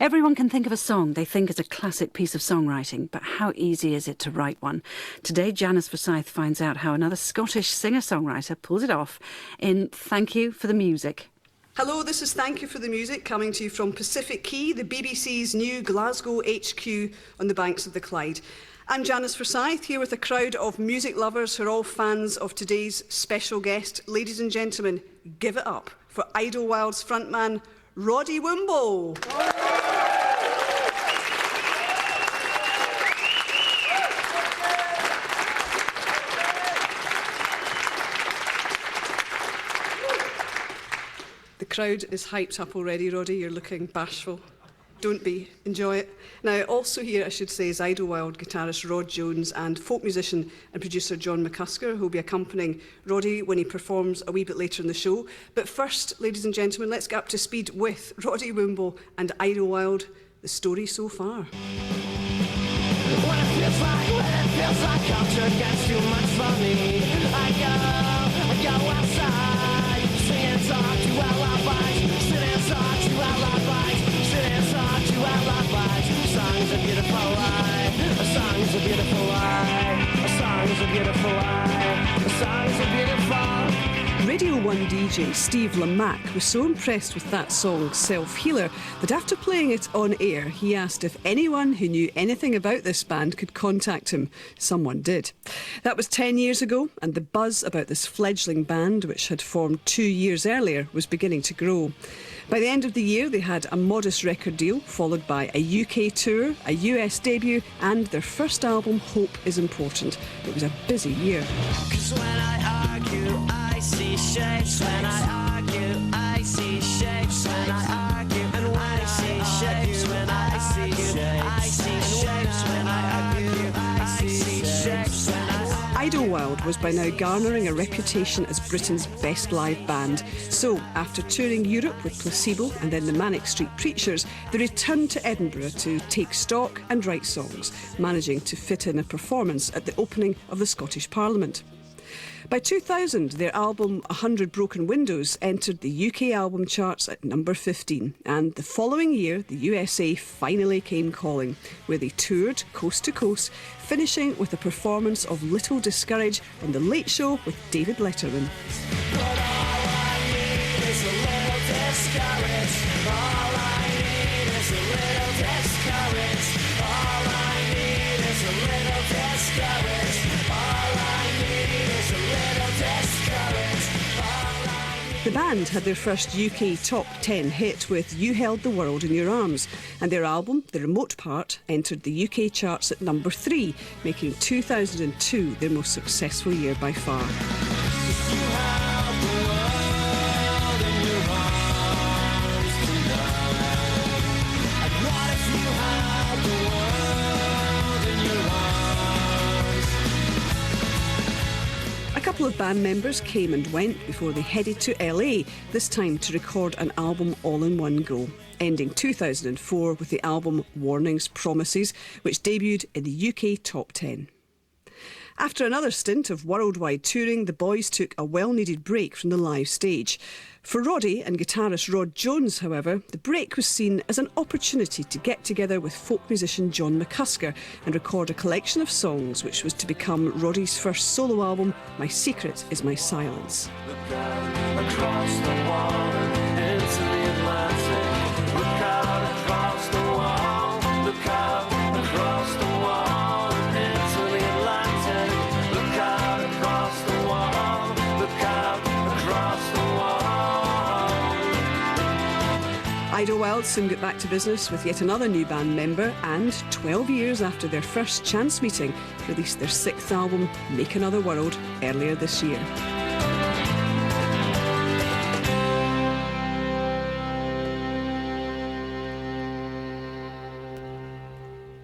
Everyone can think of a song they think is a classic piece of songwriting, but how easy is it to write one? Today, Janice Forsyth finds out how another Scottish singer-songwriter pulls it off in Thank You for the Music. Hello, this is Thank You for the Music, coming to you from Pacific Quay, the BBC's new Glasgow HQ on the banks of the Clyde. I'm Janice Forsyth, here with a crowd of music lovers who are all fans of today's special guest. Ladies and gentlemen, give it up for Idlewild's frontman, Roddy Woomble. The crowd is hyped up already, Roddy. You're looking bashful. Don't be. Enjoy it. Now, also here, I should say, is Idlewild guitarist Rod Jones and folk musician and producer John Mccusker, who will be accompanying Roddy when he performs a wee bit later in the show. But first, ladies and gentlemen, let's get up to speed with Roddy Woomble and Idlewild, the story so far. When it feels like culture gets too much for me, I go outside, sing and talk to lullabies, sit and talk to lullabies, sit and talk to lullabies. Songs are beautiful lie, songs are beautiful lie, songs are beautiful lie, songs are beautiful. Radio 1 DJ Steve Lamack was so impressed with that song, Self-Healer, that after playing it on air, he asked if anyone who knew anything about this band could contact him. Someone did. That was 10 years ago, and the buzz about this fledgling band, which had formed 2 years earlier, was beginning to grow. By the end of the year, they had a modest record deal, followed by a UK tour, a US debut, and their first album, Hope is Important. It was a busy year. 'Cause when I argue, I see shapes. When I argue, I see shapes. When I argue, and when I see shapes. When I see shapes, I see shapes. When I argue, I see shapes. Idlewild was by now garnering a reputation as Britain's best live band. So, after touring Europe with Placebo and then the Manic Street Preachers, they returned to Edinburgh to take stock and write songs, managing to fit in a performance at the opening of the Scottish Parliament. By 2000, their album 100 Broken Windows entered the UK album charts at number 15, and the following year the USA finally came calling, where they toured coast to coast, finishing with a performance of Little Discouraged on The Late Show with David Letterman. But all I need is a little discouraged. All I need is a little discouraged. All I need is a little discouraged. All I need is a little discouraged. The band had their first UK top 10 hit with You Held the World in Your Arms, and their album, The Remote Part, entered the UK charts at number 3, making 2002 their most successful year by far. A couple of band members came and went before they headed to LA, this time to record an album all in one go, ending 2004 with the album Warnings Promises, which debuted in the UK top 10. After another stint of worldwide touring, the boys took a well-needed break from the live stage. For Roddy and guitarist Rod Jones, however, the break was seen as an opportunity to get together with folk musician John Mccusker and record a collection of songs which was to become Roddy's first solo album, My Secret Is My Silence. Look out across the water into the Atlantic. Look out across the wall. Look out across the wall into the Atlantic. Look out across the wall. Look out across the wall. Idlewild soon got back to business with yet another new band member and, 12 years after their first chance meeting, released their 6th album, Make Another World, earlier this year.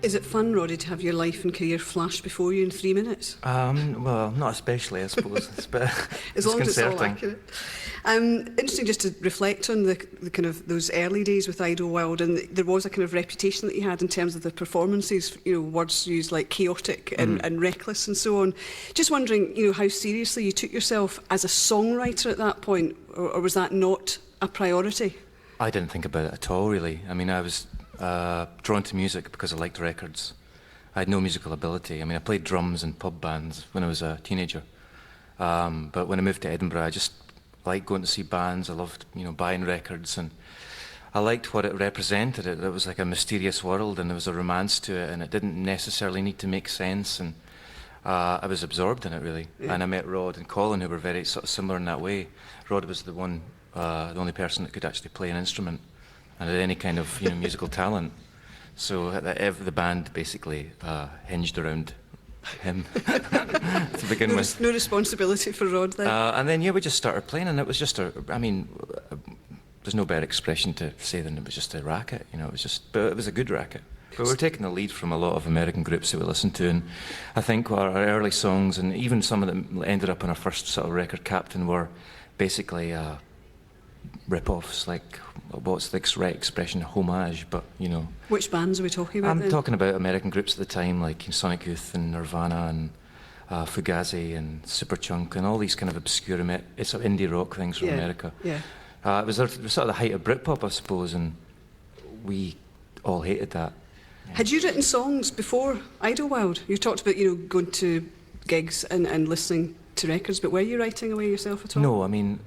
Is it fun, Roddy, to have your life and career flash before you in 3 minutes? Well, not especially, I suppose. It's a bit As long as it's all disconcerting. accurate. Interesting just to reflect on the kind of those early days with Idlewild, and there was a kind of reputation that you had in terms of the performances, you know, words used like chaotic and reckless and so on. Just wondering, you know, how seriously you took yourself as a songwriter at that point, or was that not a priority? I didn't think about it at all, really. I mean, I was drawn to music because I liked records. I had no musical ability. I mean, I played drums in pub bands when I was a teenager. But when I moved to Edinburgh, I just liked going to see bands. I loved, buying records, and I liked what it represented. It was like a mysterious world, and there was a romance to it, and it didn't necessarily need to make sense. And I was absorbed in it, really. Yeah. And I met Rod and Colin, who were very sort of similar in that way. Rod was the only person that could actually play an instrument and had any kind of musical talent. So the band basically hinged around him to begin with. No responsibility for Rod then? And then, we just started playing, and it was just there's no better expression to say than it was just a racket, but it was a good racket. But we're taking the lead from a lot of American groups that we listened to, and I think our early songs, and even some of them ended up on our first sort of record, Captain, were basically rip-offs, like, what's the right expression, homage, but, Which bands are we talking about I'm talking about American groups at the time, like Sonic Youth and Nirvana and Fugazi and Superchunk and all these kind of obscure sort of indie rock things from America. Yeah. It was sort of the height of Britpop, I suppose, and we all hated that. Had you written songs before Idlewild? You talked about, going to gigs and listening to records, but were you writing away yourself at all? No, I mean,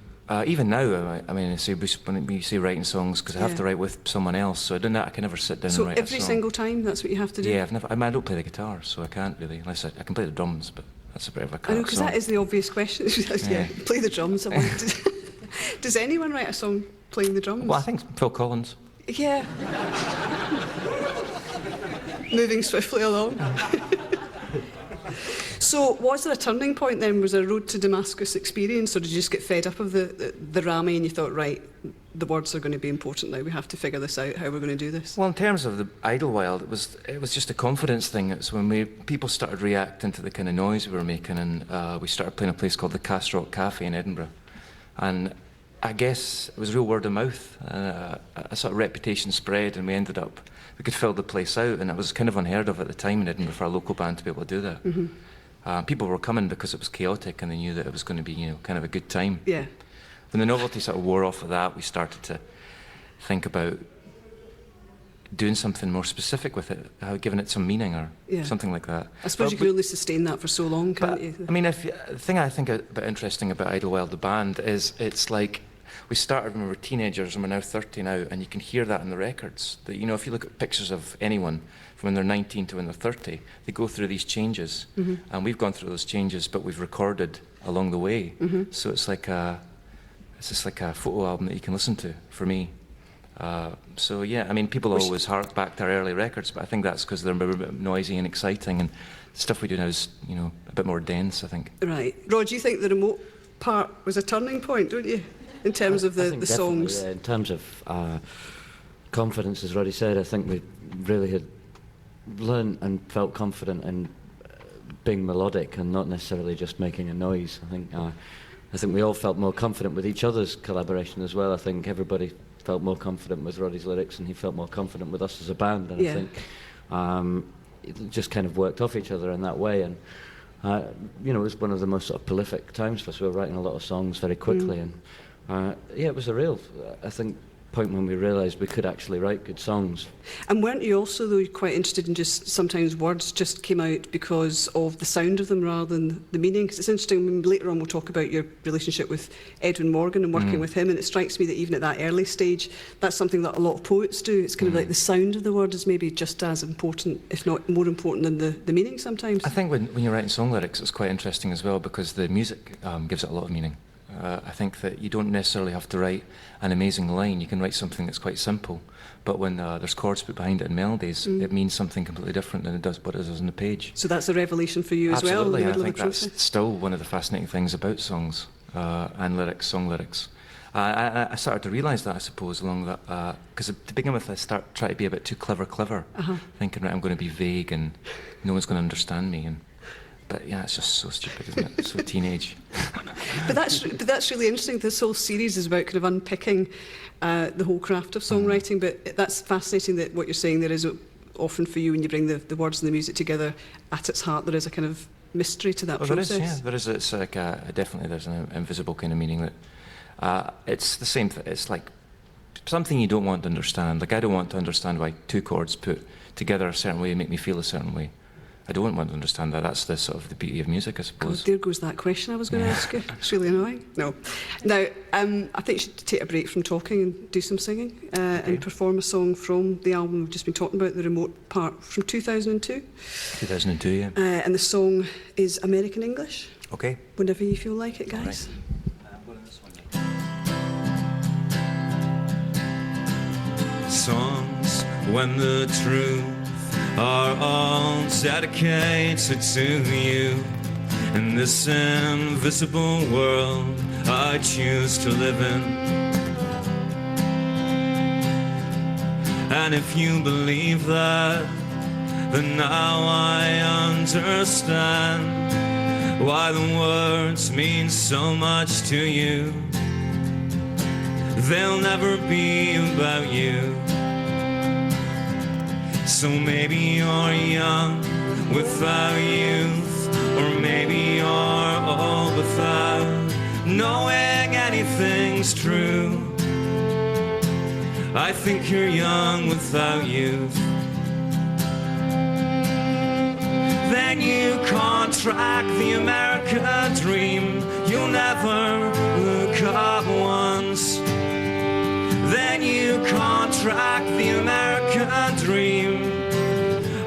even now, when you say writing songs, because I have to write with someone else, so I can never sit down and write a song. So every single time, that's what you have to do? Yeah, I don't play the guitar, so I can't really, unless I can play the drums, but that's a bit of a cut. I know, because that is the obvious question. Play the drums. Does anyone write a song playing the drums? Well, I think Phil Collins. Yeah. Moving swiftly along. So, was there a turning point then? Was there a road to Damascus experience, or did you just get fed up of the Rami and you thought, right, the words are going to be important now, we have to figure this out, how we're going to do this? Well, in terms of the Idlewild, it was just a confidence thing. It's when people started reacting to the kind of noise we were making, and we started playing a place called the Cast Rock Cafe in Edinburgh. And I guess it was real word of mouth. A sort of reputation spread, and we could fill the place out, and it was kind of unheard of at the time in Edinburgh for a local band to be able to do that. Mm-hmm. People were coming because it was chaotic, and they knew that it was going to be, kind of a good time. Yeah. When the novelty sort of wore off of that, we started to think about doing something more specific with it, giving it some meaning or something like that. I suppose you can only sustain that for so long, can't you? I mean, the thing I think a bit interesting about Idlewild, the band, is it's like we started when we were teenagers and we're now 30 now, and you can hear that in the records. That, if you look at pictures of anyone from when they're 19 to when they're 30, they go through these changes, and we've gone through those changes, but we've recorded along the way. So it's just like a photo album that you can listen to, for me. So yeah, I mean, people always hark back to our early records, but I think that's because they're a bit noisy and exciting, and the stuff we do now is, a bit more dense, I think. Right. Rod, you think the remote part was a turning point, don't you, in terms of the songs? Yeah, in terms of confidence, as Roddy said, I think we really had learned and felt confident in being melodic and not necessarily just making a noise. I think we all felt more confident with each other's collaboration as well. I think everybody felt more confident with Roddy's lyrics, and he felt more confident with us as a band. And I think it just kind of worked off each other in that way. And it was one of the most sort of prolific times for us. We were writing a lot of songs very quickly, and it was a real, I think, point when we realised we could actually write good songs. And weren't you also, though, quite interested in just sometimes words just came out because of the sound of them rather than the meaning? Because it's interesting, I mean, later on we'll talk about your relationship with Edwin Morgan and working with him, and it strikes me that even at that early stage, that's something that a lot of poets do. It's kind of like the sound of the word is maybe just as important, if not more important than the meaning sometimes. I think when you're writing song lyrics, it's quite interesting as well, because the music gives it a lot of meaning. I think that you don't necessarily have to write an amazing line. You can write something that's quite simple, but when there's chords put behind it and melodies, it means something completely different than it does what it is on the page. So that's a revelation for you Absolutely, as well in the middle I think of the process? That's still one of the fascinating things about songs and lyrics, song lyrics. I started to realise that, I suppose, along that, because to begin with I try to be a bit too clever, thinking, right, I'm going to be vague and no one's going to understand me. But yeah, it's just so stupid, isn't it? So teenage. But that's really interesting. This whole series is about kind of unpicking the whole craft of songwriting. But that's fascinating that what you're saying there is often for you when you bring the words and the music together. At its heart, there is a kind of mystery to that process. There is, yeah. There is. It's like definitely there's an invisible kind of meaning that it's the same. It's like something you don't want to understand. Like, I don't want to understand why two chords put together a certain way make me feel a certain way. I don't want to understand that. That's the sort of the beauty of music, I suppose. God, there goes that question I was going to ask you. It's really annoying. No. Now, I think you should take a break from talking and do some singing and perform a song from the album we've just been talking about, the remote part, from 2002. 2002, yeah. And the song is American English. Okay. Whenever you feel like it, guys. I'm going this one. Songs when the truth are all dedicated to you. In this invisible world I choose to live in. And if you believe that, then now I understand why the words mean so much to you. They'll never be about you. So maybe you're young without youth, or maybe you're old without knowing anything's true. I think you're young without youth. Then you contract the American dream. You'll never look up once. Then you contract the American dream.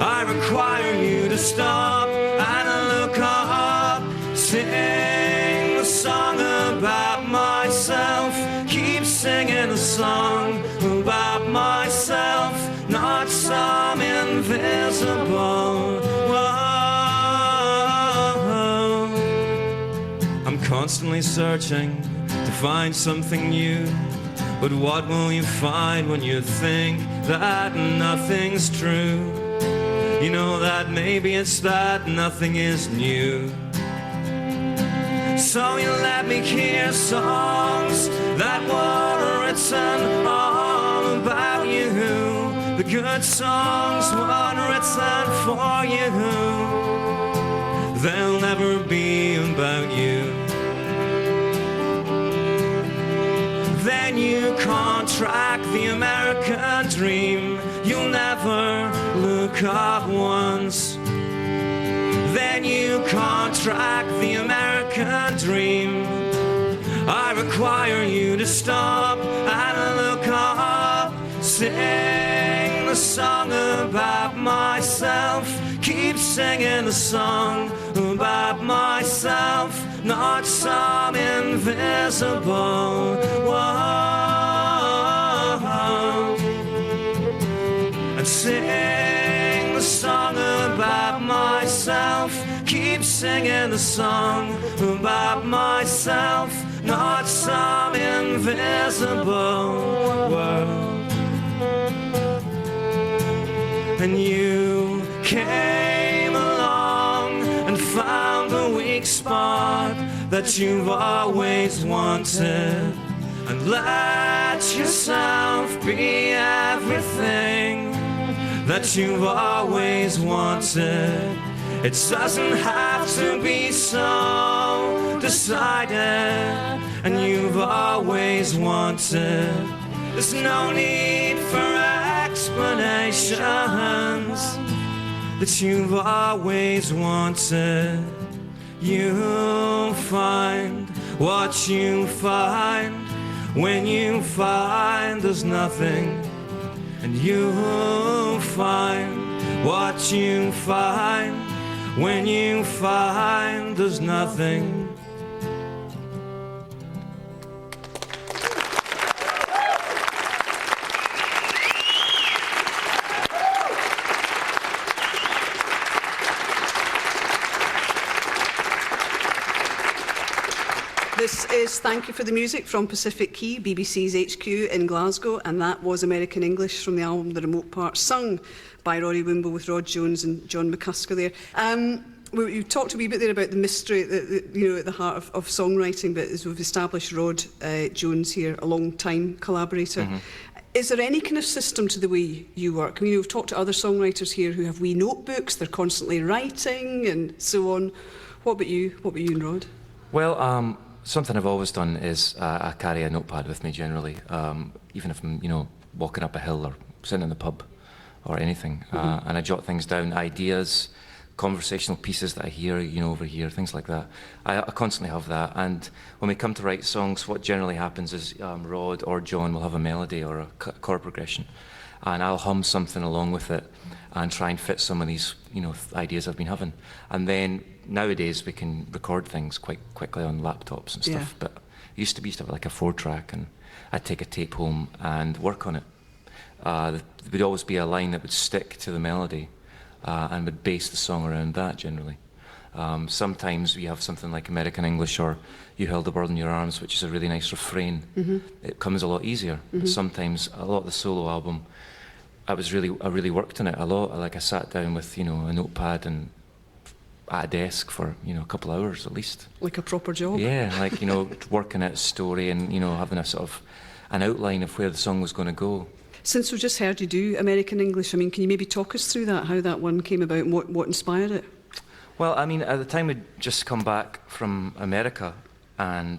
I require you to stop and look up. Sing the song about myself. Keep singing a song about myself, not some invisible. Whoa. I'm constantly searching to find something new. But what will you find when you think that nothing's true? You know that maybe it's that nothing is new. So you let me hear songs that were written all about you. The good songs were written for you. They'll never be about you. Then you contract the American dream. You'll never look up once. Then you contract the American dream. I require you to stop and look up. Sing the song about myself. Keep singing the song about myself, not some invisible. Whoa. And sing the song about myself. Keep singing the song about myself, not some invisible world. And you came along and found the weak spot that you've always wanted, and let yourself be everything that you've always wanted. It doesn't have to be so decided, and you've always wanted. There's no need for explanations that you've always wanted. You'll find what you find when you find there's nothing. And you'll find what you find when you find there's nothing. This is Thank You for the Music from Pacific Key, BBC's HQ in Glasgow, and that was American English from the album The Remote Part, sung by Roddy Woomble with Rod Jones and John Mccusker there. You talked a wee bit there about the mystery at the heart of songwriting, but as we've established, Rod Jones here, a long-time collaborator. Mm-hmm. Is there any kind of system to the way you work? I mean, we've talked to other songwriters here who have wee notebooks, they're constantly writing and so on. What about you and Rod? Well, something I've always done is I carry a notepad with me generally, even if I'm, walking up a hill or sitting in the pub or anything, and I jot things down, ideas, conversational pieces that I hear, over here, things like that. I constantly have that, and when we come to write songs, what generally happens is Rod or John will have a melody or a chord progression, and I'll hum something along with it and try and fit some of these, ideas I've been having. And then nowadays we can record things quite quickly on laptops and stuff, but it used to have like a 4-track, and I'd take a tape home and work on it. There would always be a line that would stick to the melody, and would base the song around that generally. Sometimes we have something like American English or You Held the World in Your Arms, which is a really nice refrain. It comes a lot easier. Sometimes, a lot of the solo album, I really worked on it a lot. Like I sat down with, a notepad and at a desk for, a couple of hours at least. Like a proper job? Yeah, like, working at a story and, having a sort of an outline of where the song was going to go. Since we've just heard you do American English, can you maybe talk us through that, how that one came about and what inspired it? Well, at the time we'd just come back from America, and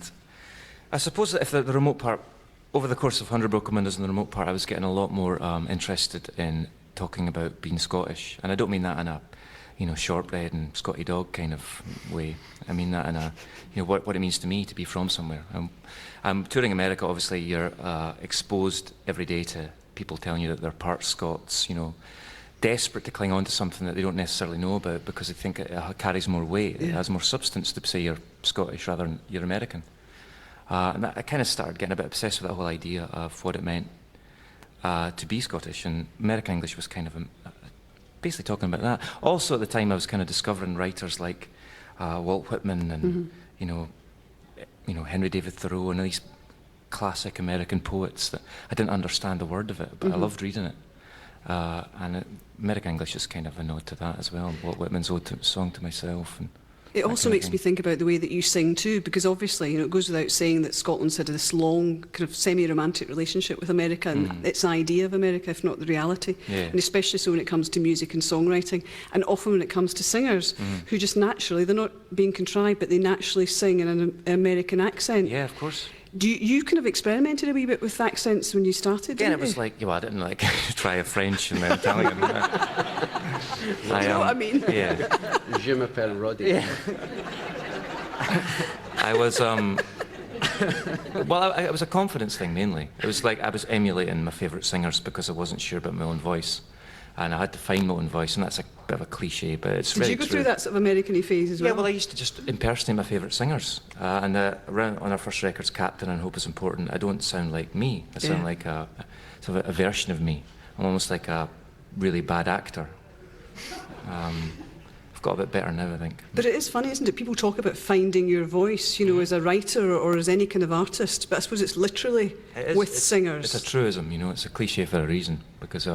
I suppose that if the remote part, over the course of 100 Broken Windows and the remote part, I was getting a lot more interested in talking about being Scottish. And I don't mean that in a, shortbread and Scotty dog kind of way. I mean that in a, what it means to me to be from somewhere. I'm touring America, obviously you're exposed every day to people telling you that they're part Scots, desperate to cling on to something that they don't necessarily know about because they think it carries more weight, it has more substance to say you're Scottish rather than you're American. And I kind of started getting a bit obsessed with that whole idea of what it meant to be Scottish, and American English was kind of basically talking about that. Also at the time I was kind of discovering writers like Walt Whitman and Henry David Thoreau and these classic American poets that I didn't understand a word of it, but I loved reading it. And American English is kind of a nod to that as well. Walt Whitman's Song to Myself. And it also makes me think about the way that you sing too, because obviously, it goes without saying that Scotland's had this long kind of semi-romantic relationship with America and its idea of America, if not the reality. And especially so when it comes to music and songwriting, and often when it comes to singers who just naturally, they're not being contrived, but they naturally sing in an American accent. Yeah, of course. You kind of experimented a wee bit with accents when you started, Yeah, didn't it was you? like, I didn't try a French and then Italian. You know what I mean? Yeah. Je m'appelle Roddy. Yeah. I was, well, it was a confidence thing mainly. It was like I was emulating my favourite singers because I wasn't sure about my own voice. And I had to find my own voice, and that's a bit of a cliche, but it's really true. Did you go through that sort of American-y phase as well? Yeah, well, I used to just impersonate my favourite singers. And on our first records, Captain and Hope is Important, I don't sound like me. I sound like a version of me. I'm almost like a really bad actor. I've got a bit better now, I think. But it is funny, isn't it? People talk about finding your voice, as a writer or as any kind of artist, but I suppose it's literally with singers. It's a truism, it's a cliche for a reason, because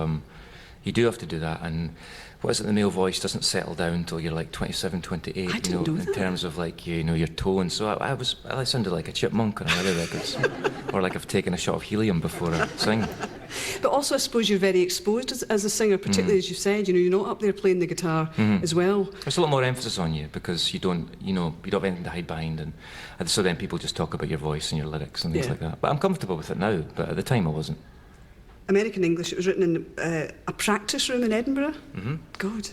you do have to do that, and what is it, the male voice doesn't settle down until you're like 27, 28, I didn't know in that. terms of like, your tone. So I sounded like a chipmunk on other records, or like I've taken a shot of helium before I sing. But also, I suppose you're very exposed as a singer, particularly as you said, you're not up there playing the guitar as well. There's a lot more emphasis on you because you don't have anything to hide behind, and so then people just talk about your voice and your lyrics and things like that. But I'm comfortable with it now, but at the time I wasn't. American English, it was written in a practice room in Edinburgh. God.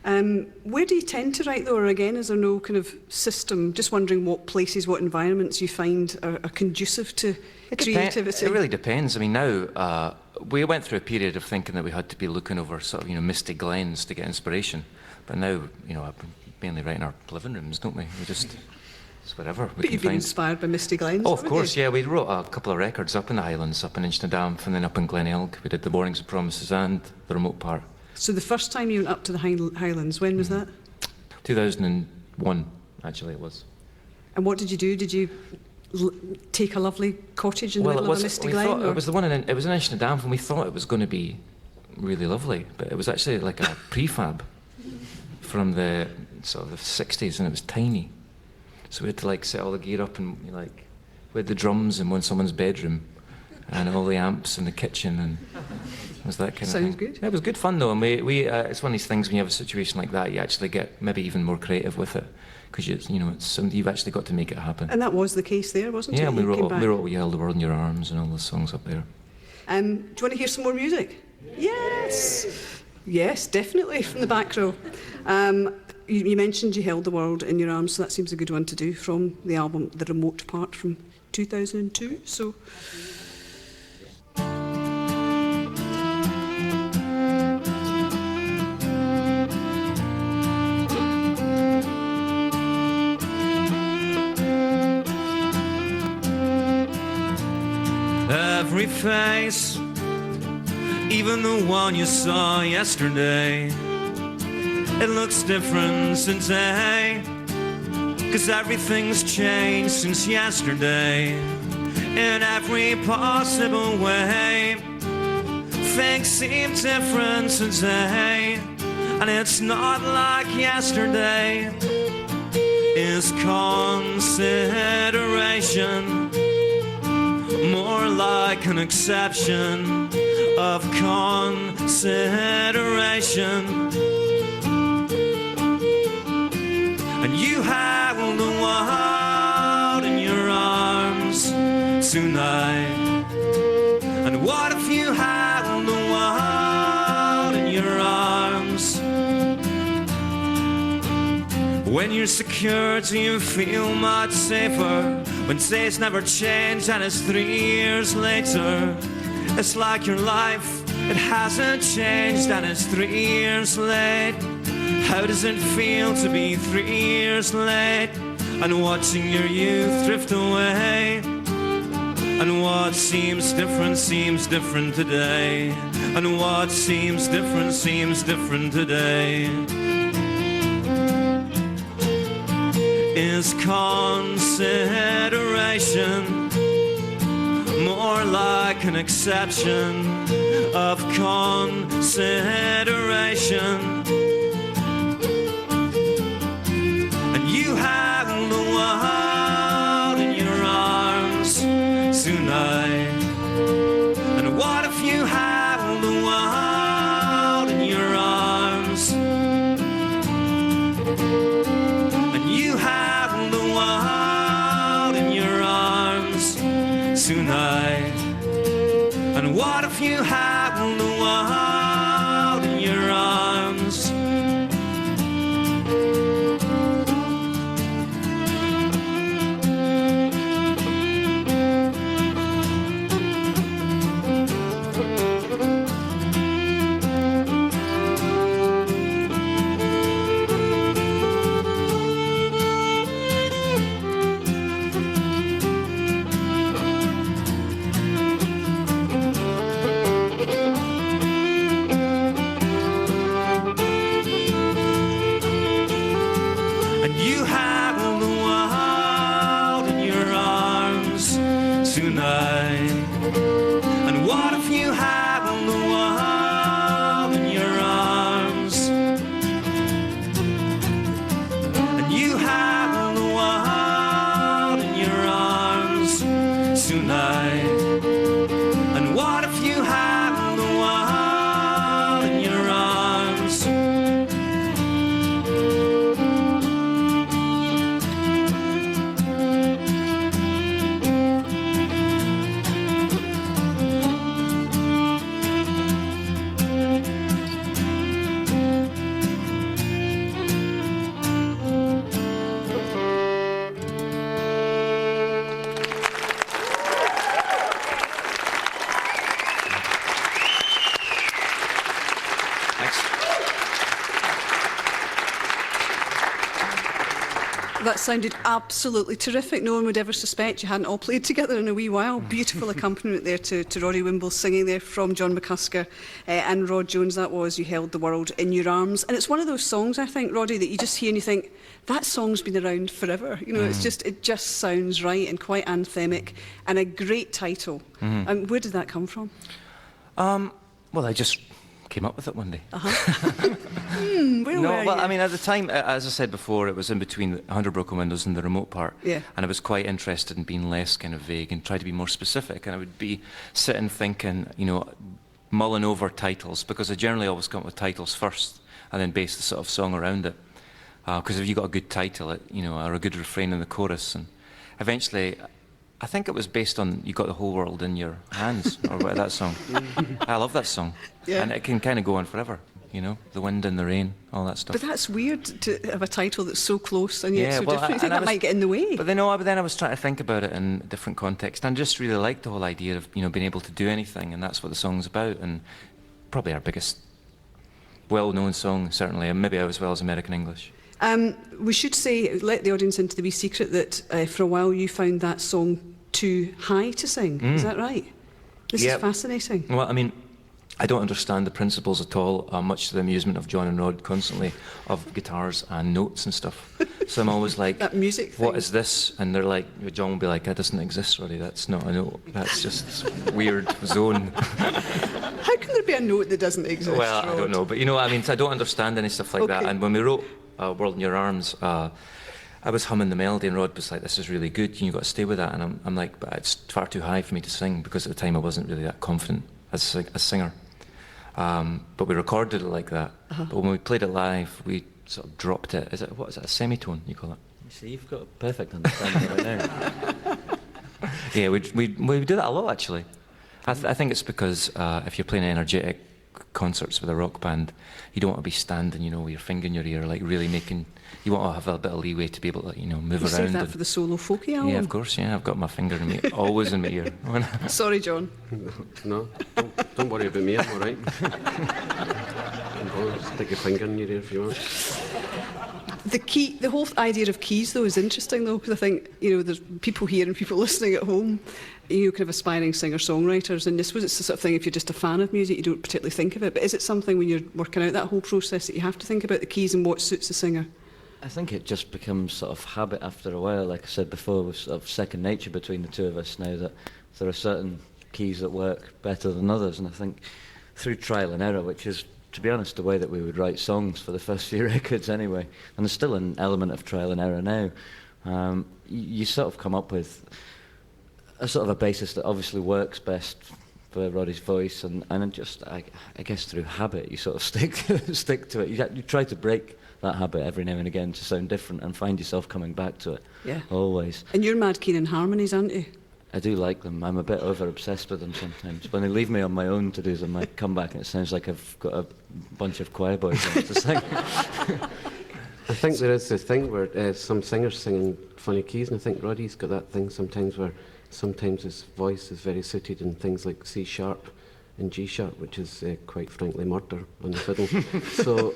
Where do you tend to write, though, or again, is there no kind of system? Just wondering what places, what environments you find are conducive to creativity. It really depends. I mean, now we went through a period of thinking that we had to be looking over sort of misty glens to get inspiration, but now I've been mainly writing our living rooms, don't we? We just it's whatever we But can you've been find. inspired by Misty Glens. Oh, of haven't course, you? yeah. We wrote a couple of records up in the Highlands, up in Inchnadamp, and then up in Glenelg. We did the Warnings of Promises and the remote part. So the first time you went up to the Highlands, when was that? 2001, actually, it was. And what did you do? Did you take a lovely cottage in the middle of a misty glen? It was the one it was in Inchnadamp, and we thought it was going to be really lovely, but it was actually like a prefab from the sort of the 60s, and it was tiny. So we had to set all the gear up, and we had the drums in someone's bedroom, and all the amps in the kitchen, and it was that kind of thing. Sounds good. It was good fun though, and it's one of these things when you have a situation like that, you actually get maybe even more creative with it, because you've actually got to make it happen. And that was the case there, wasn't it? Yeah, we You came wrote back. "You Held the World in Your Arms" and all those songs up there. Do you want to hear some more music? Yes. Yes, definitely, from the back row. You mentioned You Held the World in Your Arms, so that seems a good one to do from the album The Remote Part from 2002. So. Every face, even the one you saw yesterday, it looks different today, 'cause everything's changed since yesterday. In every possible way, things seem different today, and it's not like yesterday. Is consideration more like an exception of consideration? And you held the world in your arms tonight. And what if you held the world in your arms? When you're secure, do you feel much safer? When days never change and it's 3 years later, it's like your life, it hasn't changed and it's 3 years late. How does it feel to be 3 years late and watching your youth drift away? And what seems different today. And what seems different today. Is consideration more like an exception of consideration? And you held the world in your arms tonight. And what if you held the world in your arms? And you held the world in your arms tonight. And what if you held the world in your arms? And you held the world in your arms tonight. And what if you held the world in your arms? And you held the world in your arms tonight. And what if you held the world in your arms? That sounded absolutely terrific. No one would ever suspect you hadn't all played together in a wee while. Beautiful accompaniment there to Roddy Woomble singing there from John Mccusker and Rod Jones. That was You Held the World in Your Arms. And it's one of those songs, I think, Roddy, that you just hear and you think, that song's been around forever. You know, it just sounds right and quite anthemic and a great title. Where did that come from? Well, I just came up with it one day. Where No, were well, you? I mean, at the time, as I said before, it was in between 100 Broken Windows and the remote part. Yeah. And I was quite interested in being less kind of vague and try to be more specific. And I would be sitting thinking, mulling over titles, because I generally always come up with titles first and then base the sort of song around it. Because if you've got a good title, or a good refrain in the chorus, and eventually, I think it was based on You Got the Whole World in Your Hands, or whatever that song. I love that song. Yeah. And it can kind of go on forever, The Wind and the Rain, all that stuff. But that's weird to have a title that's so close and yet Yeah, so well, different. You think and I that was- might get in the way? But then I was trying to think about it in a different context, and I just really liked the whole idea of being able to do anything, and that's what the song's about, and probably our biggest well-known song, certainly, and maybe as well as American English. We should say, let the audience into the wee secret that for a while you found that song too high to sing. Is that right? This is Yep. fascinating. Well, I mean, I don't understand the principles at all, much to the amusement of John and Rod constantly, of guitars and notes and stuff. So I'm always like, That music thing. what is this? And they're like, John will be like, that doesn't exist, Roddy, that's not a note, that's just this weird zone. How can there be a note that doesn't exist? Well, I Rod? don't know, but I mean, so I don't understand any stuff like that. Okay. And when we wrote World in Your Arms, I was humming the melody, and Rod was like, this is really good, you've got to stay with that. And I'm like, but it's far too high for me to sing, because at the time I wasn't really that confident as a singer. But we recorded it like that. But when we played it live, we sort of dropped it. What is it, a semitone, you call it? You see, you've got a perfect understanding right now. Yeah, we do that a lot, actually. I think it's because if you're playing energetic concerts with a rock band, you don't want to be standing, with your finger in your ear, like really making. You want to have a bit of leeway to be able to, move You around. saved that for the solo folky album? Yeah, of course. Yeah, I've got my finger in my always in my ear. Sorry, John. No, don't worry about me, I'm all right. Stick your finger in your ear if you want. The whole idea of keys, though, is interesting, though, because I think, there's people here and people listening at home, kind of aspiring singer-songwriters, and this was it's the sort of thing, if you're just a fan of music, you don't particularly think of it, but is it something when you're working out that whole process that you have to think about the keys and what suits the singer? I think it just becomes sort of habit after a while. Like I said before, with sort of second nature between the two of us now, that there are certain keys that work better than others, and I think through trial and error, which is, to be honest, the way that we would write songs for the first few records anyway, and there's still an element of trial and error now, you sort of come up with a sort of a basis that obviously works best for Roddy's voice, and just, I guess through habit, you sort of stick to it. You try to break that habit every now and again to sound different and find yourself coming back to it. Yeah. Always. And you're mad keen on harmonies, aren't you? I do like them. I'm a bit over-obsessed with them sometimes. When they leave me on my own to do them, I come back and it sounds like I've got a bunch of choir boys on to sing. I think there is this thing where some singers sing in funny keys, and I think Roddy's got that thing sometimes where sometimes his voice is very suited in things like C sharp and G sharp, which is quite frankly murder on the fiddle. So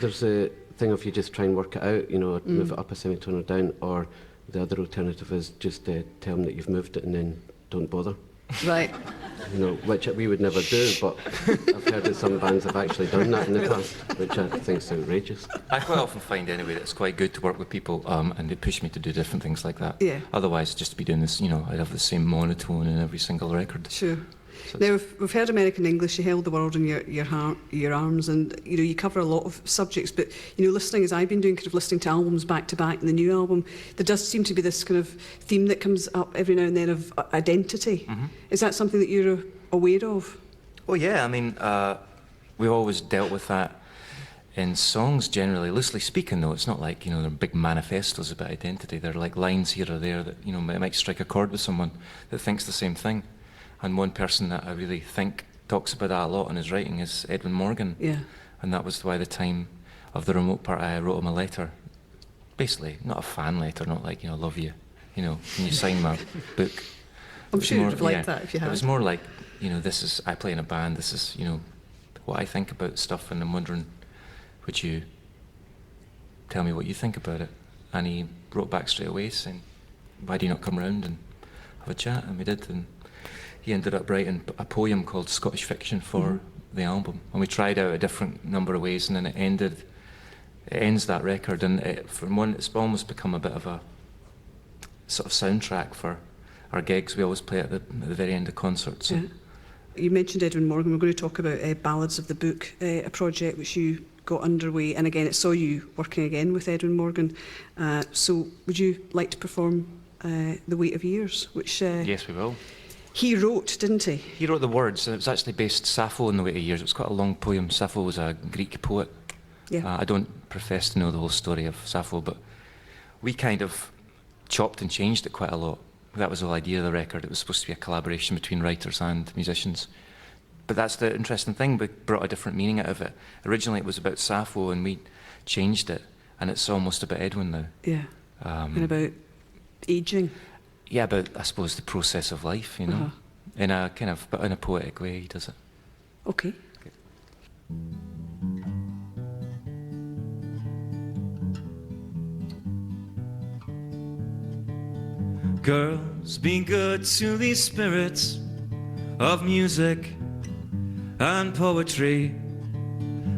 there's a thing if you just try and work it out, move it up a semitone or down, or the other alternative is just tell them that you've moved it and then don't bother. Right. Which we would never do, but I've heard that some bands have actually done that in the past, which I think is outrageous. I quite often find anyway that it's quite good to work with people, and they push me to do different things like that. Yeah. Otherwise, just to be doing this, I'd have the same monotone in every single record. Sure. So Now, we've heard American English, You Held the World in your arms, and you cover a lot of subjects, but listening, as I've been doing, kind of listening to albums back to back, and the new album, there does seem to be this kind of theme that comes up every now and then of identity. Mm-hmm. Is that something that you're aware of? Well, yeah, I mean, we've always dealt with that in songs generally, loosely speaking, though. It's not like, they're big manifestos about identity. They're like lines here or there that, might strike a chord with someone that thinks the same thing. And one person that I really think talks about that a lot in his writing is Edwin Morgan. Yeah. And that was why the time of the remote part I wrote him a letter. Basically, not a fan letter, not like, love you, can you sign my book? I'm It was sure you'd have liked that if you had. It was more like, I play in a band, this is, what I think about stuff, and I'm wondering, would you tell me what you think about it? And he wrote back straight away saying, why do you not come round and have a chat? And we did, and he ended up writing a poem called Scottish Fiction for the album. And we tried out a different number of ways, and then it ends that record, and it's almost become a bit of a sort of soundtrack for our gigs. We always play it at the very end of concerts. Yeah. You mentioned Edwin Morgan. We're going to talk about Ballads of the Book, a project which you got underway, and again it saw you working again with Edwin Morgan. So would you like to perform The Weight of Years, which Yes, we will. he wrote, didn't he? He wrote the words, and it was actually based Sappho in The Weight of Years. It was quite a long poem. Sappho was a Greek poet. Yeah. I don't profess to know the whole story of Sappho, but we kind of chopped and changed it quite a lot. That was the whole idea of the record. It was supposed to be a collaboration between writers and musicians. But that's the interesting thing. We brought a different meaning out of it. Originally it was about Sappho, and we changed it, and it's almost about Edwin now. Yeah. And about ageing. Yeah, but I suppose the process of life, you know, in a kind of, but in a poetic way, he does it. Okay. Girls, be good to these spirits of music and poetry,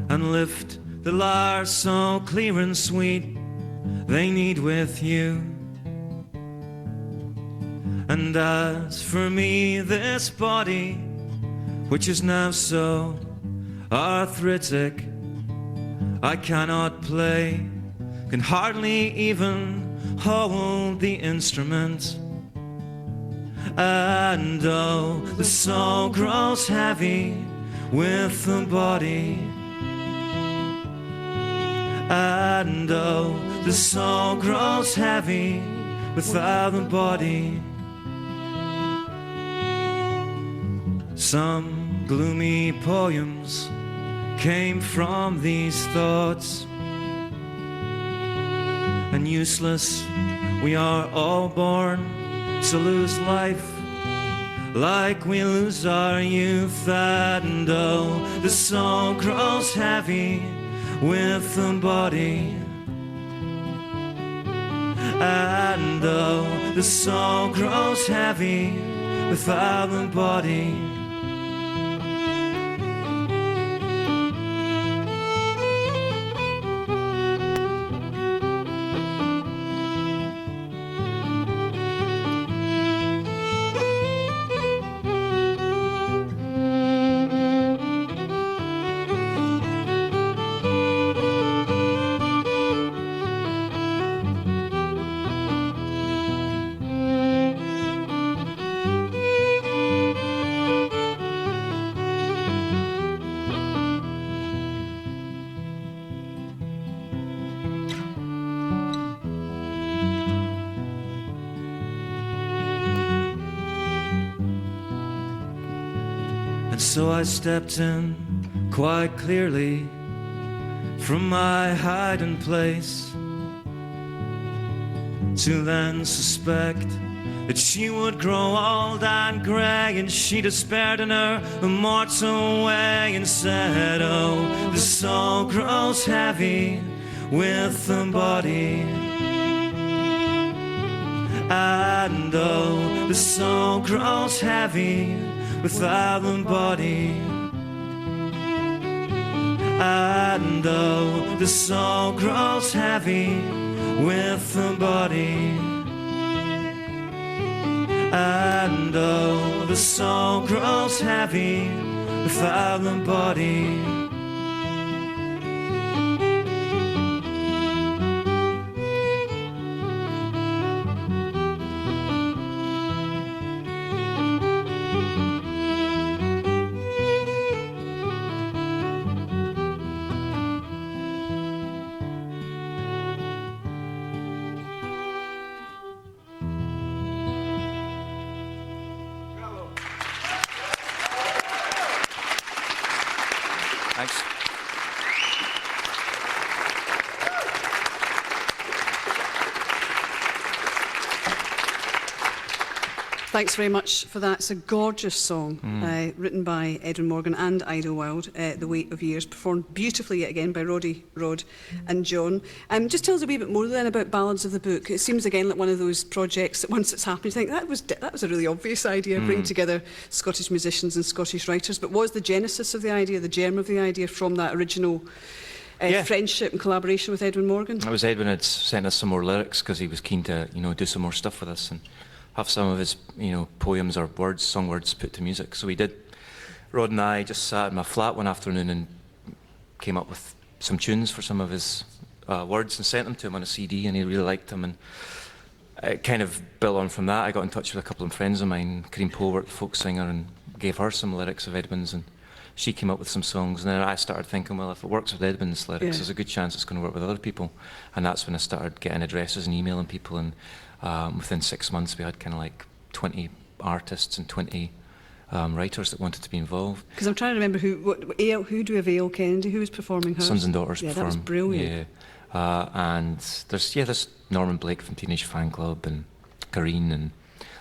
and lift the lyre so clear and sweet they need with you. And as for me, this body, which is now so arthritic, I cannot play, can hardly even hold the instrument. And oh, the soul grows heavy with the body. And oh, the soul grows heavy without the body. Some gloomy poems came from these thoughts, and useless we are all born to lose life like we lose our youth. And oh, the soul grows heavy with the body. And oh, the soul grows heavy without the body. And so I stepped in quite clearly from my hiding place, to then suspect that she would grow old and grey, and she despaired in her immortal way and said, oh, the soul grows heavy with the body. And oh, the soul grows heavy without the body. And oh, the soul grows heavy with the body. And oh, the soul grows heavy without the body. Thanks. Thanks very much for that. It's a gorgeous song, written by Edwin Morgan and Idlewild, The Weight of Years, performed beautifully yet again by Roddy, Rod and John. Just tell us a wee bit more then about Ballads of the Book. It seems again like one of those projects that once it's happened, you think that was a really obvious idea, bring together Scottish musicians and Scottish writers. But was the genesis of the idea, the germ of the idea from that original friendship and collaboration with Edwin Morgan? It was Edwin had sent us some more lyrics because he was keen to, do some more stuff with us and have some of his, poems or words, song words put to music. So we did Rod and I just sat in my flat one afternoon and came up with some tunes for some of his words and sent them to him on a CD, and he really liked them. And it kind of built on from that. I got in touch with a couple of friends of mine, Corinne Polwart, the folk singer, and gave her some lyrics of Edmund's, and she came up with some songs. And then I started thinking, well, if it works with Edmund's lyrics, there's a good chance it's going to work with other people. And that's when I started getting addresses and emailing people, and within 6 months we had kind of like 20 artists and 20 writers that wanted to be involved. Because I'm trying to remember who do we have A.L. Kennedy, who was performing hers? Sons and Daughters Yeah, perform. that was brilliant. Yeah. And there's Norman Blake from Teenage Fan Club, and Kareen, and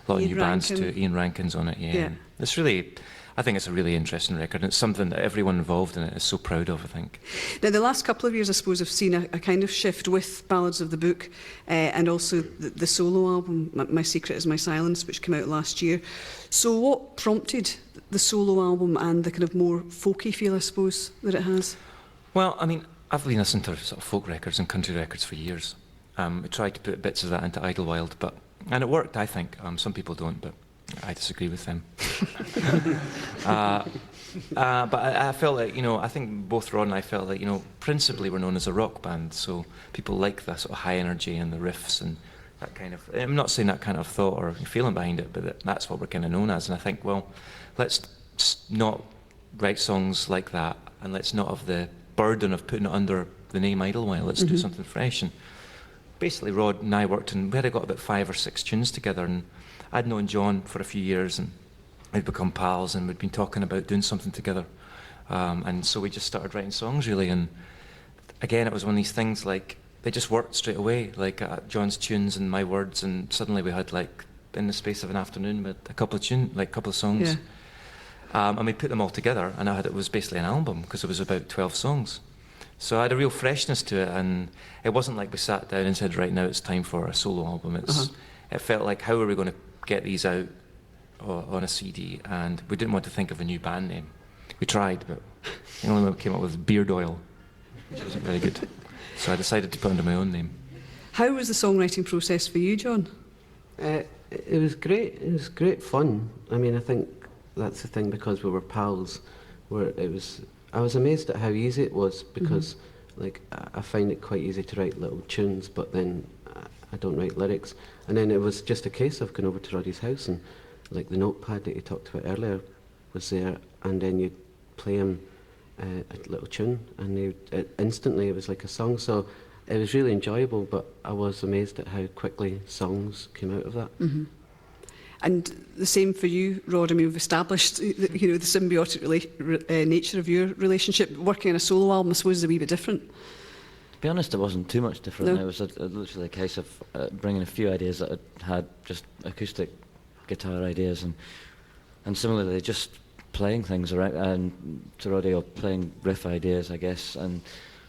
a lot of new bands too. Ian Rankin's on it, yeah. It's really, I think it's a really interesting record, and it's something that everyone involved in it is so proud of, I think. Now, the last couple of years, I suppose, have seen a kind of shift with Ballads of the Book and also the solo album, My Secret Is My Silence, which came out last year. So what prompted the solo album and the kind of more folky feel, I suppose, that it has? Well, I mean, I've been listening to sort of folk records and country records for years. I tried to put bits of that into Idlewild, and it worked, I think. Some people don't, but I disagree with them. But I felt like, I think both Rod and I felt like, principally we're known as a rock band, so people like the sort of high energy and the riffs and that kind of... I'm not saying that kind of thought or feeling behind it, but that's what we're kind of known as. And I think, well, let's not write songs like that, and let's not have the burden of putting it under the name Idlewild. Let's do something fresh. And basically Rod and I worked, and we had got about 5 or 6 tunes together, and I'd known John for a few years, and we'd become pals, and we'd been talking about doing something together. And so we just started writing songs, really. And again, it was one of these things, like, they just worked straight away, like John's tunes and my words, and suddenly we had, like, in the space of an afternoon, with a couple of songs. Yeah. And we put them all together, and it was basically an album, because it was about 12 songs. So I had a real freshness to it, and it wasn't like we sat down and said, right, now it's time for a solo album. It felt like, how are we going to get these out on a CD? And we didn't want to think of a new band name. We tried, but the only one we came up with was Beard Oil, which wasn't very good. So I decided to put under my own name. How was the songwriting process for you, John? It was great. It was great fun. I mean, I think that's the thing, because we were pals, I was amazed at how easy it was, because like I find it quite easy to write little tunes, but then I don't write lyrics. And then it was just a case of going over to Roddy's house, and like the notepad that you talked about earlier was there, and then you'd play him a little tune, and instantly it was like a song. So it was really enjoyable, but I was amazed at how quickly songs came out of that. And the same for you, Rod. I mean, we've established, the symbiotic nature of your relationship. Working on a solo album, I suppose, is a wee bit different. To be honest, it wasn't too much different. No. It was literally a case of bringing a few ideas that I had, just acoustic guitar ideas, and similarly just playing things around, and to Roddy, or playing riff ideas, I guess, and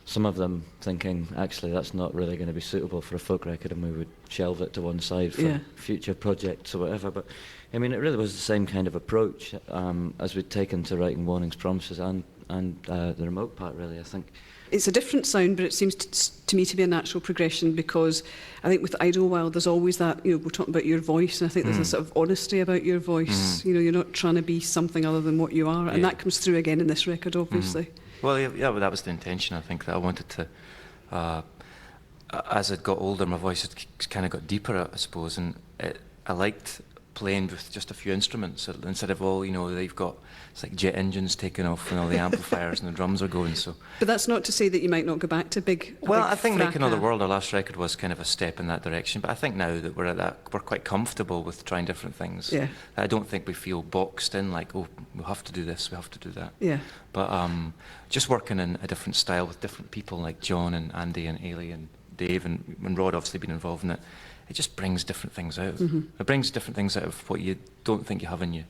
some of them thinking, actually, that's not really going to be suitable for a folk record, and we would shelve it to one side for future projects or whatever. But I mean, it really was the same kind of approach as we'd taken to writing Warnings, Promises, and the remote part, really, I think. It's a different sound, but it seems to me to be a natural progression, because I think with Idlewild there's always that, we're talking about your voice, and I think there's a sort of honesty about your voice. You're not trying to be something other than what you are, and that comes through again in this record, obviously. Well, well, that was the intention. I think that I wanted to, as I got older, my voice had kind of got deeper, I suppose, and I liked playing with just a few instruments instead of all, they've got, it's like jet engines taking off and all the amplifiers and the drums are going. So, but that's not to say that you might not go back to big. Well, I think Make Another World, our last record, was kind of a step in that direction. But I think now that we're at that, we're quite comfortable with trying different things. Yeah. I don't think we feel boxed in, like, oh, we have to do this, we have to do that. Yeah. But just working in a different style with different people like John and Andy and Ailey and Dave, and Rod obviously been involved in it. It just brings different things out. It brings different things out of what you don't think you have in you.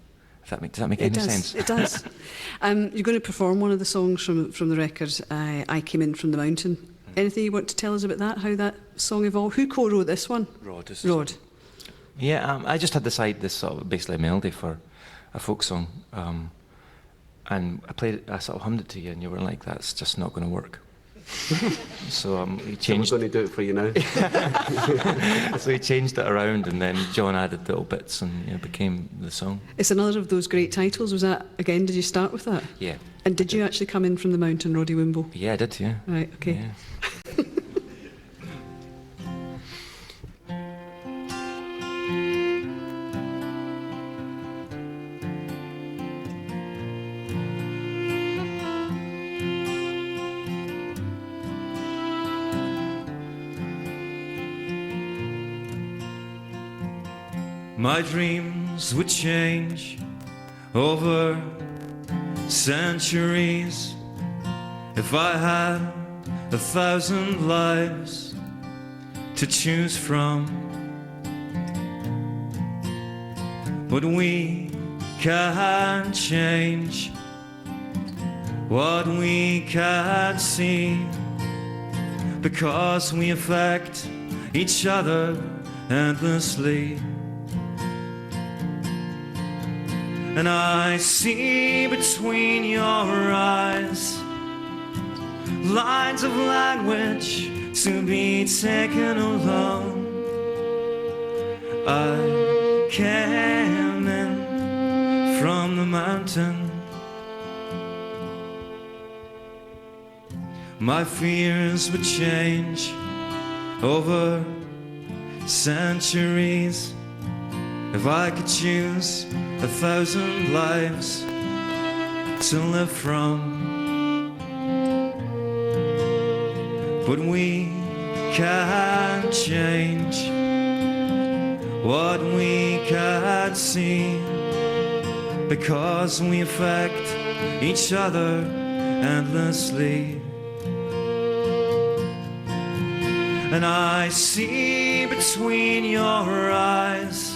Does that make any sense? It does. You're going to perform one of the songs from the record, I Came In From the Mountain. Anything you want to tell us about that, how that song evolved? Who co-wrote this one? Rod. Yeah, I just had this sort of basically a melody for a folk song, and I sort of hummed it to you, and you were like, that's just not going to work. So he So we're changed. going to do it for you now. So he changed it around, and then John added little bits, and it became the song. It's another of those great titles. Was that, again, did you start with that? Yeah. And did you actually come in from the mountain, Roddy Woomble? Yeah, I did. Yeah. Right, okay. Yeah. My dreams would change over centuries if I had 1,000 lives to choose from. But we can't change what we can't see, because we affect each other endlessly. And I see between your eyes lines of language to be taken alone. I came in from the mountain. My fears would change over centuries if I could choose 1,000 lives to live from. But we can't change what we can't see, because we affect each other endlessly. And I see between your eyes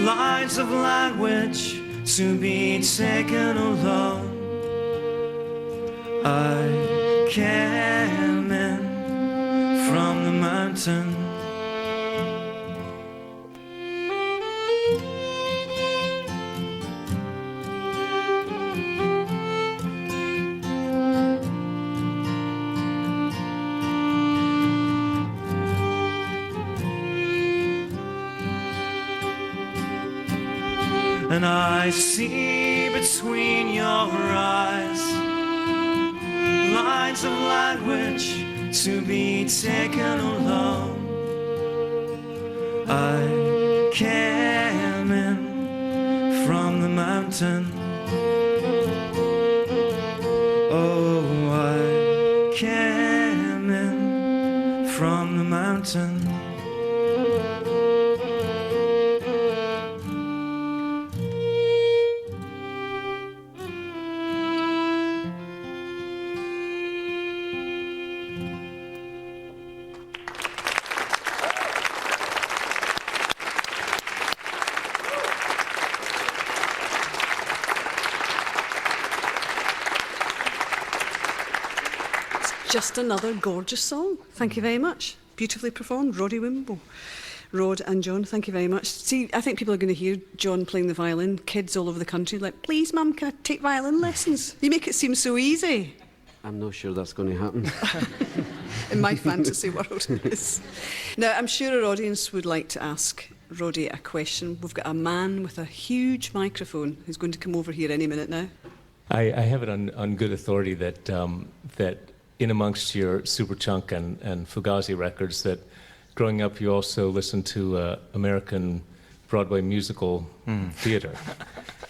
lines of language to be taken alone. I came in from the mountain. And I see between your eyes lines of language to be taken alone. I came in from the mountain. Oh, I came in from the mountain. Just another gorgeous song. Thank you very much. Beautifully performed, Roddy Woomble. Rod and John, thank you very much. See, I think people are going to hear John playing the violin. Kids all over the country like, please, Mum, can I take violin lessons? You make it seem so easy. I'm not sure that's going to happen. In my fantasy world. Yes. Now, I'm sure our audience would like to ask Roddy a question. We've got a man with a huge microphone who's going to come over here any minute now. I have it on good authority that that in amongst your Superchunk and Fugazi records, that growing up you also listened to American Broadway musical theater.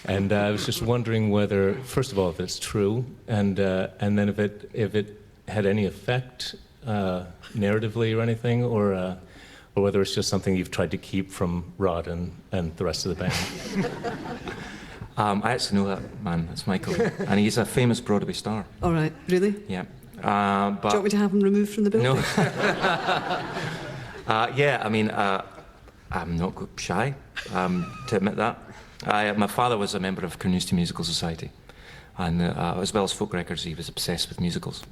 And I was just wondering whether, first of all, if it's true, and then if it had any effect narratively or anything, or whether it's just something you've tried to keep from Rod and the rest of the band. I actually know that man. It's Michael, and he's a famous Broadway star. All right, really? Yeah. Do you want me to have him removed from the building? No. Yeah, I mean, I'm not shy to admit that. My father was a member of Carnoustie Musical Society, and as well as folk records, he was obsessed with musicals.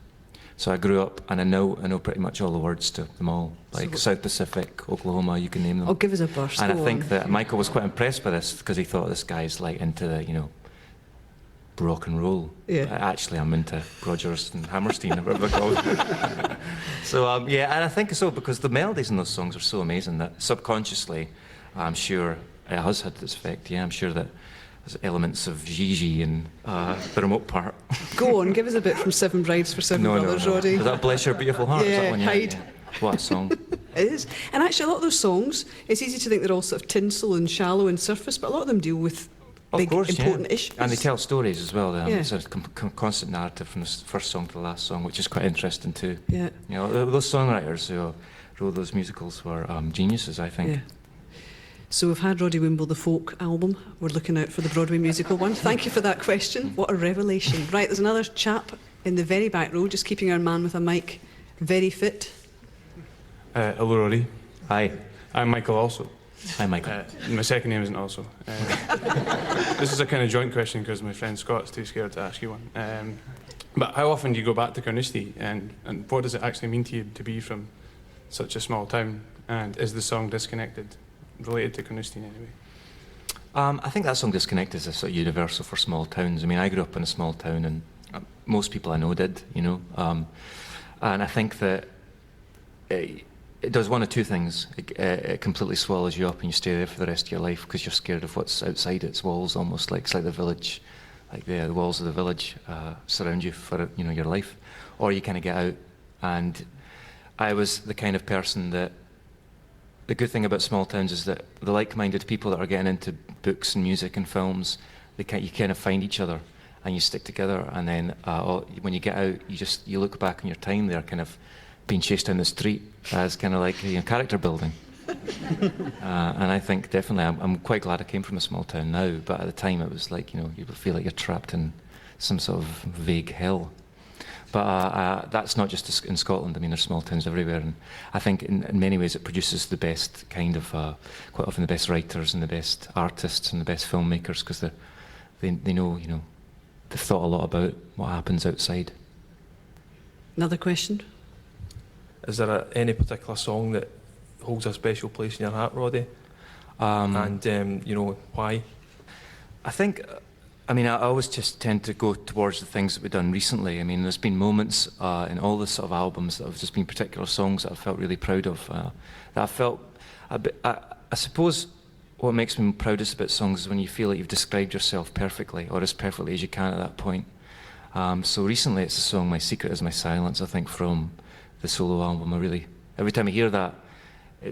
So I grew up, and I know pretty much all the words to them all, like South Pacific, Oklahoma, you can name them. Oh, give us a burst. And I Go think on. that Michael was quite impressed by this, because he thought this guy's like into the, rock and roll. Yeah. Actually, I'm into Rodgers and Hammerstein, or whatever they're called. So, yeah, and I think so because the melodies in those songs are so amazing that subconsciously, I'm sure it has had this effect. Yeah, I'm sure that there's elements of Gigi and the remote part. Go on, give us a bit from Seven Brides for Seven Brothers, Roddy. Is that Bless Your Beautiful Heart? Is that one? Hide. Yeah. What a song. It is. And actually, a lot of those songs, it's easy to think they're all sort of tinsel and shallow and surface, but a lot of them deal with big, important issues. And they tell stories as well. Yeah. It's a constant narrative from the first song to the last song, which is quite interesting too. Yeah. You know, those songwriters who wrote those musicals were geniuses, I think. Yeah. So we've had Roddy Woomble, the folk album. We're looking out for the Broadway musical one. Thank you for that question. What a revelation. Right, there's another chap in the very back row, just keeping our man with a mic very fit. Hello, Roddy. Hi. I'm Michael also. Hi, Michael. My second name isn't also. This is a kind of joint question because my friend Scott's too scared to ask you one. But how often do you go back to Carnoustie, and what does it actually mean to you to be from such a small town? And is the song Disconnected related to Carnoustie in any way? I think that song Disconnected is a sort of universal for small towns. I mean, I grew up in a small town, and most people I know did, you know. And I think that it does one of two things. It completely swallows you up and you stay there for the rest of your life because you're scared of what's outside its walls, almost like it's like the village, like the walls of the village surround you for your life. Or you kind of get out. And I was the kind of person that, the good thing about small towns is that the like-minded people that are getting into books and music and films, you kind of find each other and you stick together. And then when you get out, you look back on your time there, kind of being chased down the street as kind of like character building. And I think definitely, I'm quite glad I came from a small town now, but at the time it was like, you feel like you're trapped in some sort of vague hell. But that's not just in Scotland. I mean, there's small towns everywhere, and I think in many ways it produces the best kind of, quite often the best writers and the best artists and the best filmmakers, because they know, they've thought a lot about what happens outside. Another question? Is there any particular song that holds a special place in your heart, Roddy? And why? I think, I always just tend to go towards the things that we've done recently. I mean, there's been moments in all the sort of albums that have just been particular songs that I felt really proud of. That I felt a bit. I suppose what makes me proudest about songs is when you feel like you've described yourself perfectly, or as perfectly as you can at that point. So recently, it's the song "My Secret Is My Silence." I think from the solo album. Every time I hear that,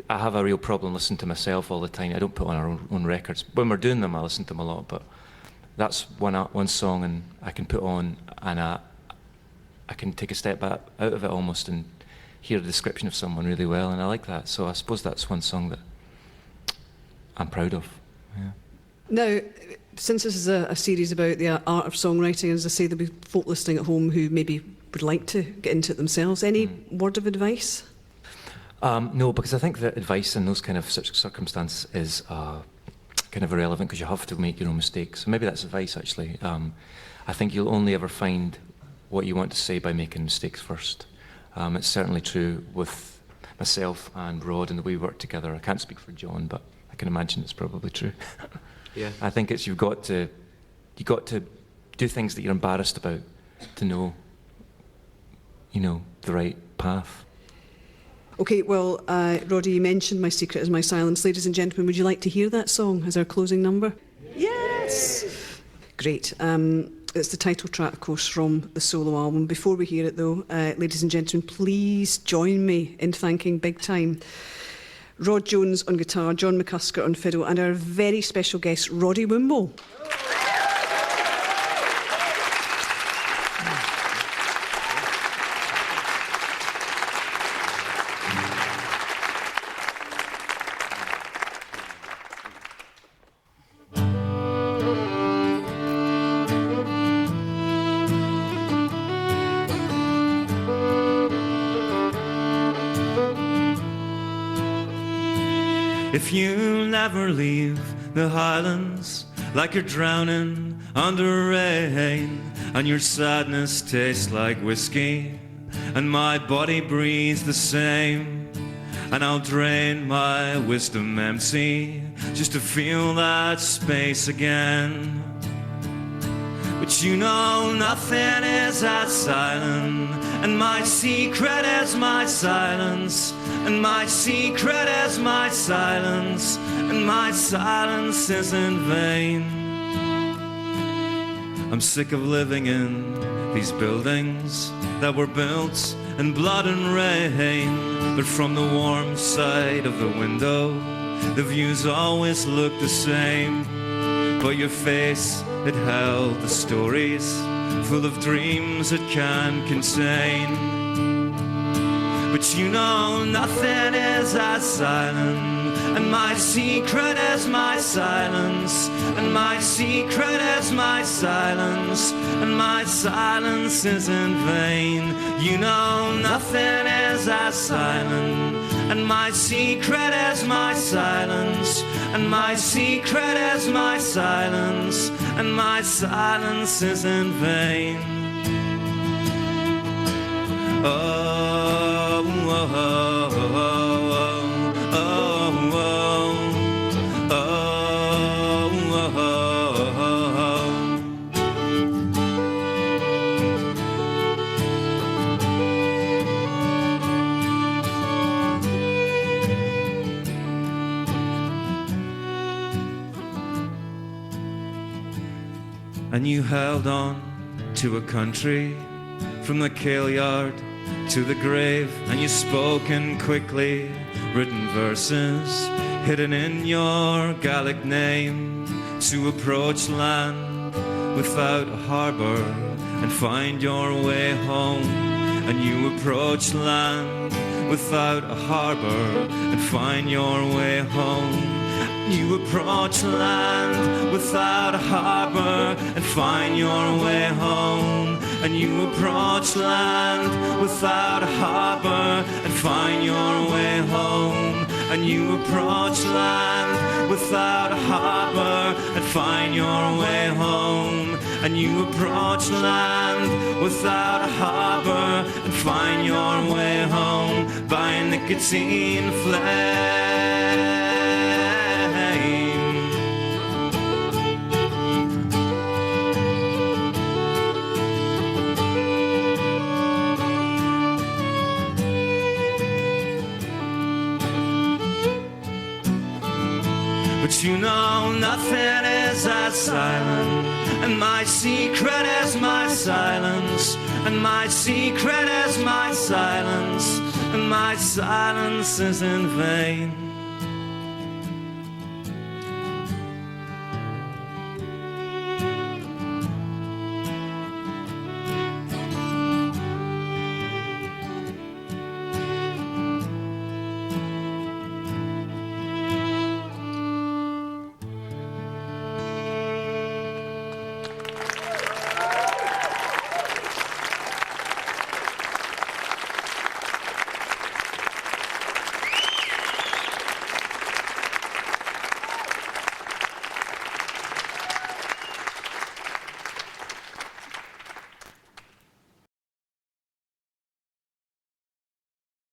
I have a real problem listening to myself all the time. I don't put on our own records. When we're doing them, I listen to them a lot, but that's one song, and I can put on, and I can take a step back out of it almost and hear a description of someone really well, and I like that. So I suppose that's one song that I'm proud of. Yeah. Now, since this is a series about the art of songwriting, as I say, there'll be folk listening at home who maybe would like to get into it themselves. Any word of advice? No, because I think that advice in those kind of such circumstances is kind of irrelevant, because you have to make your own mistakes. So maybe that's advice, actually. I think you'll only ever find what you want to say by making mistakes first. It's certainly true with myself and Rod and the way we work together. I can't speak for John, but I can imagine it's probably true. Yeah. I think it's you've got to do things that you're embarrassed about to know, the right path. OK, well, Roddy, you mentioned My Secret Is My Silence. Ladies and gentlemen, would you like to hear that song as our closing number? Yes! Great. It's the title track, of course, from the solo album. Before we hear it, though, ladies and gentlemen, please join me in thanking big time Rod Jones on guitar, John Mccusker on fiddle, and our very special guest, Roddy Woomble. If you never leave the Highlands, like you're drowning under rain, and your sadness tastes like whiskey, and my body breathes the same, and I'll drain my wisdom empty just to feel that space again. But you know nothing is as silent, and my secret is my silence, and my secret is my silence, and my silence is in vain. I'm sick of living in these buildings that were built in blood and rain, but from the warm side of the window the views always look the same. But your face, it held the stories full of dreams it can contain. But you know nothing is as silent, and my secret is my silence, and my secret is my silence, and my silence is in vain. You know nothing is as silent, and my secret is my silence, and my secret is my silence, and my silence is in vain. Oh, oh, oh, oh, oh, oh, oh, oh, oh. And you held on to a country from the kale yard to the grave, and you spoke in quickly written verses hidden in your Gaelic name, to approach land without a harbour and find your way home. And you approach land without a harbour and find your way home. You approach land without a harbour and find your way home. And you approach land without a harbour and find your way home. And you approach land without a harbour and find your way home. And you approach land without a harbour and find your way home by nicotine flame. But you know nothing is as silent, and my secret is my silence, and my secret is my silence, and my silence is in vain.